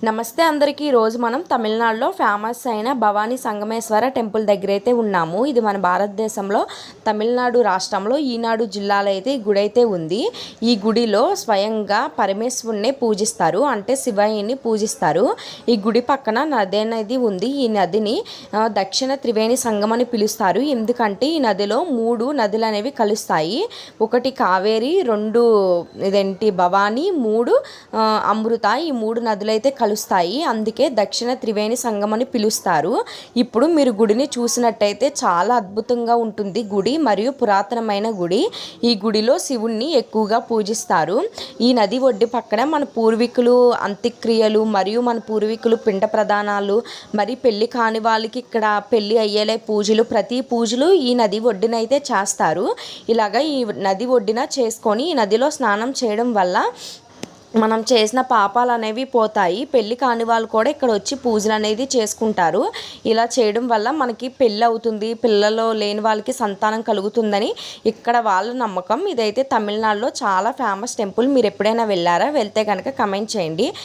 నమస్తే అందరికీ. ఈరోజు మనం తమిళనాడులో ఫేమస్ అయిన భవానీ సంగమేశ్వర టెంపుల్ దగ్గర అయితే ఉన్నాము. ఇది మన భారతదేశంలో తమిళనాడు రాష్ట్రంలో ఈనాడు జిల్లాలో అయితే ఈ గుడి అయితే ఉంది. ఈ గుడిలో స్వయంగా పరమేశ్వరుని పూజిస్తారు, అంటే శివయ్యని పూజిస్తారు. ఈ గుడి పక్కన నది అనేది ఉంది. ఈ నదిని దక్షిణ త్రివేణి సంగమం అని పిలుస్తారు. ఎందుకంటే ఈ నదిలో 3 నదులు అనేవి కలుస్తాయి. ఒకటి కావేరి, 2 ఇదేంటి భవానీ, 3 అమృత. ఈ 3 నదులు అయితే కలుస్తాయి. అందుకే దక్షిణ త్రివేణి సంగమం అని పిలుస్తారు. ఇప్పుడు మీరు గుడిని చూసినట్టయితే చాలా అద్భుతంగా ఉంటుంది గుడి, మరియు పురాతనమైన గుడి. ఈ గుడిలో శివుణ్ణి ఎక్కువగా పూజిస్తారు. ఈ నది ఒడ్డు పక్కన మన పూర్వీకులు అంత్యక్రియలు మరియు మన పూర్వీకులు పిండ ప్రదానాలు, మరి పెళ్లి కాని వాళ్ళకి ఇక్కడ పెళ్లి అయ్యేలే పూజలు, ప్రతి పూజలు ఈ నది ఒడ్డునైతే చేస్తారు. ఇలాగ ఈ నది ఒడ్డున చేసుకొని ఈ నదిలో స్నానం చేయడం వల్ల మనం చేసిన పాపాలు అనేవి పోతాయి. పెళ్ళి కాని వాళ్ళు కూడా ఇక్కడ వచ్చి పూజలు అనేది చేసుకుంటారు. ఇలా చేయడం వల్ల మనకి పెళ్ళి అవుతుంది, పిల్లలు లేని వాళ్ళకి సంతానం కలుగుతుందని ఇక్కడ వాళ్ళ నమ్మకం. ఇదైతే తమిళనాడులో చాలా ఫేమస్ టెంపుల్. మీరు ఎప్పుడైనా వెళ్ళారా? వెళ్తే కనుక కమెంట్ చేయండి.